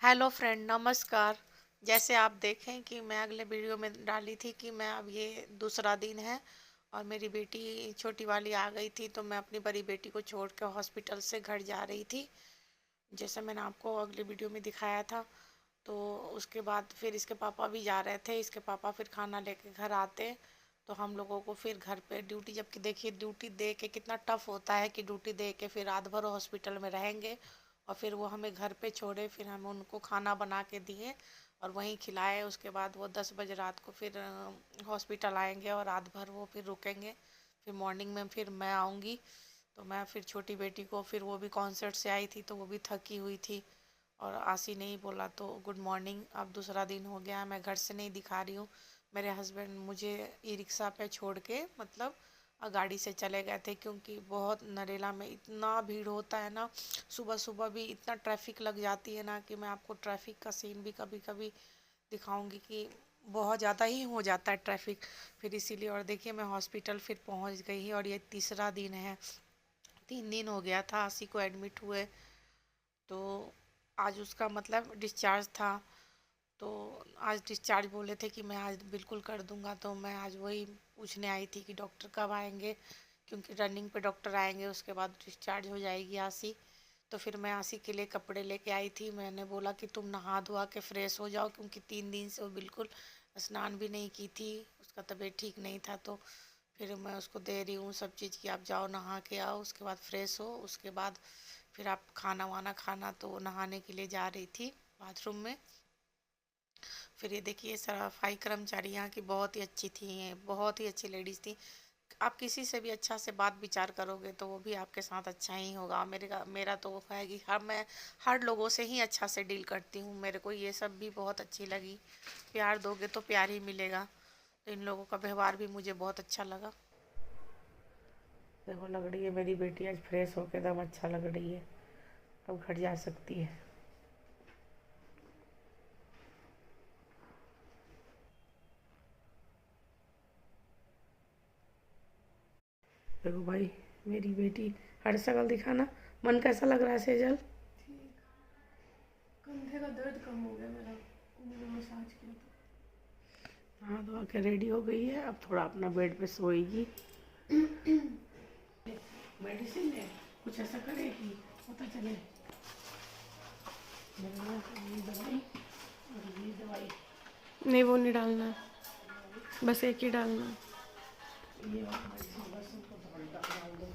Hello friend, नमस्कार। जैसे आप देखें कि मैं अगले वीडियो में डाली थी कि मैं अब ये दूसरा दिन है और मेरी बेटी छोटी वाली आ गई थी, तो मैं अपनी बड़ी बेटी को छोड़ के हॉस्पिटल से घर जा रही थी। जैसे मैंने आपको अगले वीडियो में दिखाया था। तो उसके बाद फिर इसके पापा भी जा रहे थे। इसके पापा फिर खाना लेके घर आते तो हम लोगों को फिर घर पे ड्यूटी, जबकि देखिए ड्यूटी दे के कितना टफ होता है कि ड्यूटी दे के फिर रात भर हॉस्पिटल में रहेंगे और फिर वो हमें घर पे छोड़े, फिर हम उनको खाना बना के दिए और वहीं खिलाए। उसके बाद वो 10 बजे रात को फिर हॉस्पिटल आएंगे और रात भर वो फिर रुकेंगे। फिर मॉर्निंग में फिर मैं आऊँगी। तो मैं फिर छोटी बेटी को, फिर वो भी कॉन्सर्ट से आई थी तो वो भी थकी हुई थी और आसी नहीं बोला तो गुड मॉर्निंग। अब दूसरा दिन हो गया, मैं घर से नहीं दिखा रही हूँ। मेरे हस्बैंड मुझे ई रिक्शा पे छोड़ के मतलब गाड़ी से चले गए थे, क्योंकि बहुत नरेला में इतना भीड़ होता है ना। सुबह सुबह भी इतना ट्रैफिक लग जाती है ना कि मैं आपको ट्रैफिक का सीन भी कभी कभी दिखाऊंगी कि बहुत ज़्यादा ही हो जाता है ट्रैफिक। फिर इसीलिए, और देखिए मैं हॉस्पिटल फिर पहुंच गई और ये तीसरा दिन है। 3 दिन हो गया था आशी को एडमिट हुए। तो आज उसका मतलब डिस्चार्ज था। तो आज डिस्चार्ज बोले थे कि मैं आज बिल्कुल कर दूंगा। तो मैं आज वही पूछने आई थी कि डॉक्टर कब आएंगे, क्योंकि रनिंग पे डॉक्टर आएंगे उसके बाद डिस्चार्ज हो जाएगी आशी। तो फिर मैं आशी के लिए कपड़े लेके आई थी। मैंने बोला कि तुम नहा धोआ के फ्रेश हो जाओ, क्योंकि 3 दिन से वो बिल्कुल स्नान भी नहीं की थी, उसका तबीयत ठीक नहीं था। तो फिर मैं उसको दे रही हूँ सब चीज़ की आप जाओ नहा के आओ, उसके बाद फ्रेश हो, उसके बाद फिर आप खाना वाना खाना। तो वो नहाने के लिए जा रही थी बाथरूम में। फिर ये देखिए सफाई कर्मचारी यहाँ की बहुत ही अच्छी थी, बहुत ही अच्छी लेडीज़ थी। आप किसी से भी अच्छा से बात विचार करोगे तो वो भी आपके साथ अच्छा ही होगा। मेरा तो वो है कि मैं हर लोगों से ही अच्छा से डील करती हूँ। मेरे को ये सब भी बहुत अच्छी लगी। प्यार दोगे तो प्यार ही मिलेगा। तो इन लोगों का व्यवहार भी मुझे बहुत अच्छा लगा। देखो लग रही है मेरी बेटी आज फ्रेश होकर एकदम अच्छा लग रही है। अब घर जा सकती है। देखो भाई, मेरी बेटी हर शक्ल दिखाना। मन कैसा लग रहा है सेजल? ठीक। कंधे का दर्द कम हो गया मेरा, उन्होंने मसाज किया था। हाँ तो आके रेडी हो गई है, अब थोड़ा अपना बेड पे सोएगी। मेडिसिन है कुछ ऐसा करेगी पता चले। ये दवाई और ये दवाई, नहीं वो नहीं डालना है, बस एक ही डालना है। ये वाला मेडिसिन बस उनको थोड़ा डाल दो।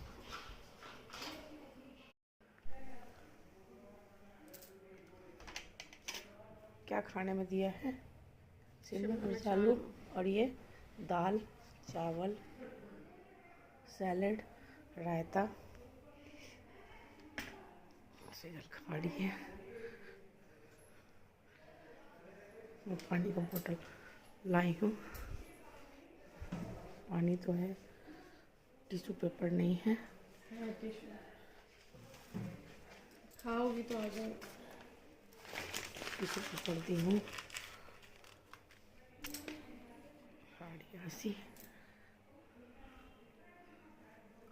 क्या खाने में दिया है? शिमला मिर्च आलू और ये दाल चावल सैलड रायता। सेजल खा रही है। मैं पानी का बोतल लाई हूँ। पानी तो है, टिश्यू पेपर नहीं है। खाओगी तो आ जाओ। टिश्यू पेपर दी हूँ। साड़ी हंसी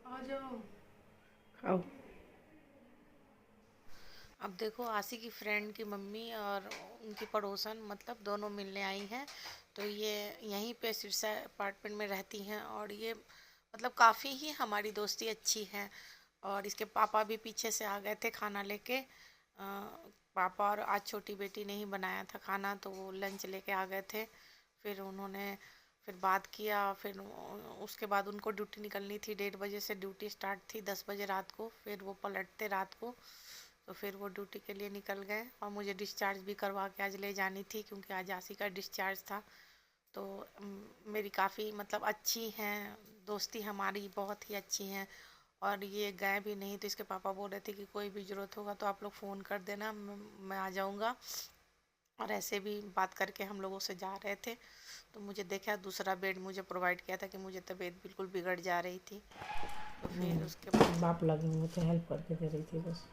आ जाओ। खाओ। अब देखो आशी की फ्रेंड की मम्मी और उनकी पड़ोसन मतलब दोनों मिलने आई हैं। तो ये यहीं पे सिरसा अपार्टमेंट में रहती हैं और ये मतलब काफ़ी ही हमारी दोस्ती अच्छी है। और इसके पापा भी पीछे से आ गए थे खाना लेके। पापा और आज छोटी बेटी ने ही बनाया था खाना, तो वो लंच लेके आ गए थे। फिर उन्होंने फिर बात किया। फिर उसके बाद उनको ड्यूटी निकलनी थी, 1:30 बजे से ड्यूटी स्टार्ट थी, 10 बजे रात को फिर वो पलटते रात को। तो फिर वो ड्यूटी के लिए निकल गए और मुझे डिस्चार्ज भी करवा के आज ले जानी थी, क्योंकि आज आशी का डिस्चार्ज था। तो मेरी काफ़ी मतलब अच्छी हैं, दोस्ती हमारी बहुत ही अच्छी हैं। और ये गए भी नहीं तो इसके पापा बोल रहे थे कि कोई भी ज़रूरत होगा तो आप लोग फ़ोन कर देना, मैं आ जाऊँगा। और ऐसे भी बात करके हम लोगों से जा रहे थे। तो मुझे देखा दूसरा बेड मुझे प्रोवाइड किया था कि मुझे तबीयत बिल्कुल बिगड़ जा रही थी। तो फिर उसके बाद बाप लगी मुझे हेल्प करके दे रही थी बस।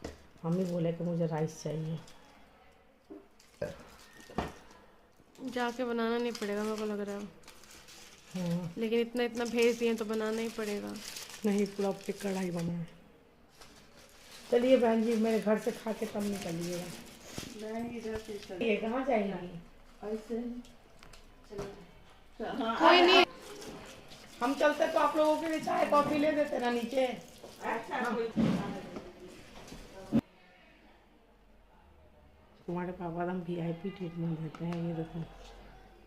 मम्मी बोले कि मुझे राइस चाहिए। जाके बनाना नहीं पड़ेगा मेरे को लग रहा है, हाँ लेकिन इतना इतना भेज दिए तो बनाना ही पड़ेगा। नहीं, पूरा पे कढ़ाई बना है। चलिए बहन जी, मेरे घर से खा के तब निकलिएगा। ये कहाँ जाएगी? ऐसे कोई नहीं, हम चलते तो आप लोगों के लिए चाय कॉफी ले देते ना नीचे। तुम्हारे पापा एकदम VIP ट्रीटमेंट देते हैं, ये देखो।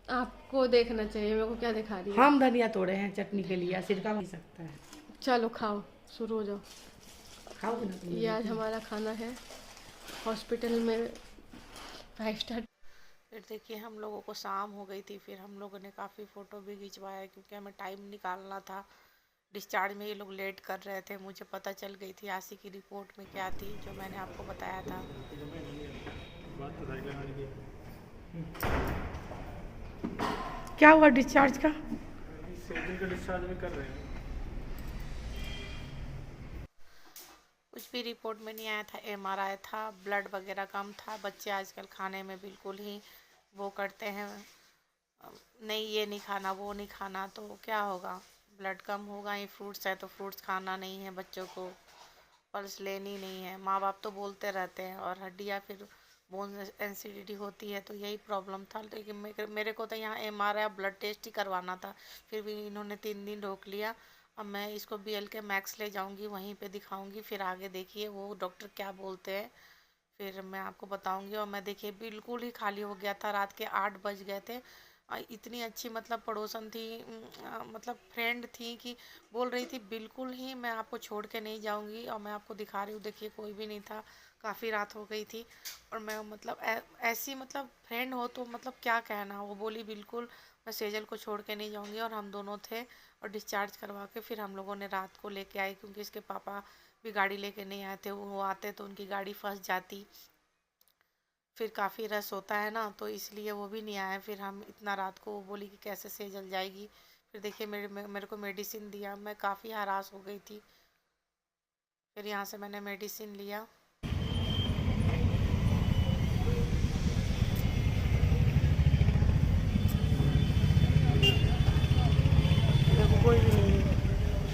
आपको देखना चाहिए, मेरे को क्या दिखा रही है। हम धनिया तोड़े हैं चटनी के लिए, सिरका भी सकता है। चलो खाओ, शुरू हो जाओ। खाओगे ना तुम? ये आज हमारा खाना है हॉस्पिटल में, 5 स्टार। फिर देखिए हम लोगों को शाम हो गई थी, फिर हम लोगों ने काफ़ी फ़ोटो भी खिंचवाया क्योंकि हमें टाइम निकालना था। डिस्चार्ज में ये लोग लेट कर रहे थे, मुझे पता चल गई थी आशी की रिपोर्ट में क्या थी, जो मैंने आपको बताया था। क्या हुआ डिस्चार्ज का? डिस्चार्ज भी कर रहे हैं। कुछ भी रिपोर्ट में नहीं आया था। MRI था, ब्लड वगैरह कम था। बच्चे आजकल खाने में बिल्कुल ही वो करते हैं, नहीं ये नहीं खाना वो नहीं खाना, तो क्या होगा? ब्लड कम होगा ही। फ्रूट्स है तो फ्रूट्स खाना नहीं है बच्चों को, पल्स लेनी नहीं है। माँ बाप तो बोलते रहते हैं। और हड्डियाँ फिर बोन एसिडिटी होती है, तो यही प्रॉब्लम था। लेकिन मेरे को तो यहाँ MRI ब्लड टेस्ट ही करवाना था, फिर भी इन्होंने 3 दिन रोक लिया। अब मैं इसको BLK मैक्स ले जाऊंगी, वहीं पे दिखाऊंगी, फिर आगे देखिए वो डॉक्टर क्या बोलते हैं, फिर मैं आपको बताऊंगी। और मैं देखिए बिल्कुल ही खाली हो गया था, रात के 8 बज गए थे। इतनी अच्छी मतलब पड़ोसन थी, मतलब फ्रेंड थी कि बोल रही थी बिल्कुल ही मैं आपको छोड़ के नहीं जाऊंगी। और मैं आपको दिखा रही हूँ, देखिए कोई भी नहीं था, काफ़ी रात हो गई थी। और मैं मतलब ऐसी मतलब फ्रेंड हो तो मतलब क्या कहना। वो बोली बिल्कुल मैं सेजल को छोड़ के नहीं जाऊंगी। और हम दोनों थे, और डिस्चार्ज करवा के फिर हम लोगों ने रात को लेके आए, क्योंकि इसके पापा भी गाड़ी लेके नहीं आए थे। वो आते तो उनकी गाड़ी फंस जाती, फिर काफ़ी रश होता है ना, तो इसलिए वो भी नहीं आए। फिर हम इतना रात को, वो बोली कि कैसे सेजल जाएगी। फिर देखिए मेरे को मेडिसिन दिया, मैं काफ़ी हरास हो गई थी। फिर यहाँ से मैंने मेडिसिन लिया। देखो कोई भी नहीं है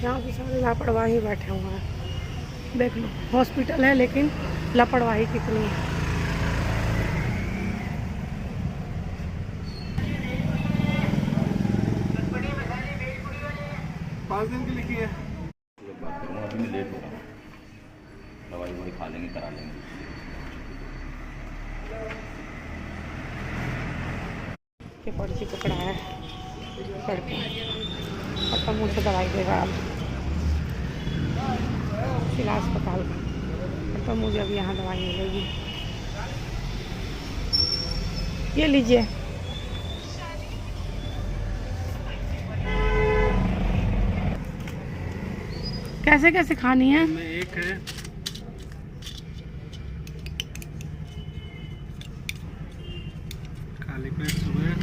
यहाँ पे, सारे लापरवाही बैठे हुए हैं। देख लो हॉस्पिटल है लेकिन लापरवाही कितनी है। 5 दिन की लिखी है। एक बात करूँगा, अभी मैं लेट हो रहा हूँ, दवाई ववाई खा लेंगे, करा लेंगे। ये पर्ची पकड़ा है लड़के, पता मुझे दवाई देगा अब जिला अस्पताल का, तो मुझे अभी यहाँ दवाई मिलेगी। ये लीजिए। कैसे कैसे खानी है? में एक है, खाली पेट सुबह,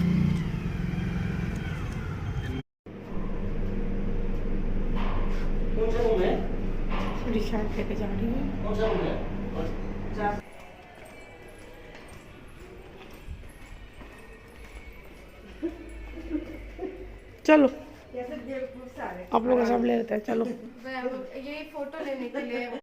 डिस्चार्ज लेके जा रही हूँ। चलो आप लोग सब ले लेते हैं, चलो। ये फोटो लेने के लिए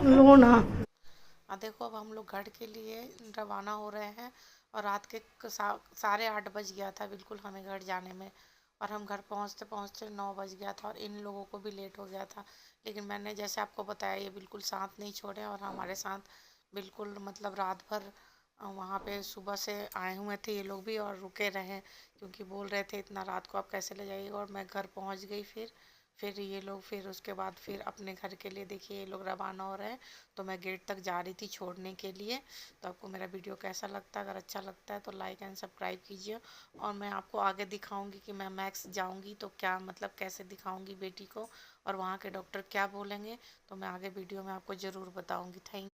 लो ना। देखो अब हम लोग घर के लिए रवाना हो रहे हैं, और रात के 8:30 बज गया था बिल्कुल हमें घर जाने में। और हम घर पहुंचते पहुंचते 9 बज गया था, और इन लोगों को भी लेट हो गया था। लेकिन मैंने जैसे आपको बताया, ये बिल्कुल साथ नहीं छोड़े, और हमारे साथ बिल्कुल मतलब रात भर वहाँ पे सुबह से आए हुए थे ये लोग भी, और रुके रहे, क्योंकि बोल रहे थे इतना रात को आप कैसे ले जाइएगा। और मैं घर पहुँच गई। फिर ये लोग, फिर उसके बाद फिर अपने घर के लिए देखिए ये लोग रवाना हो रहे हैं। तो मैं गेट तक जा रही थी छोड़ने के लिए। तो आपको मेरा वीडियो कैसा लगता है? अगर अच्छा लगता है तो लाइक एंड सब्सक्राइब कीजिए। और मैं आपको आगे दिखाऊंगी कि मैं मैक्स जाऊंगी तो क्या मतलब कैसे दिखाऊंगी बेटी को, और वहाँ के डॉक्टर क्या बोलेंगे, तो मैं आगे वीडियो में आपको ज़रूर बताऊंगी। थैंक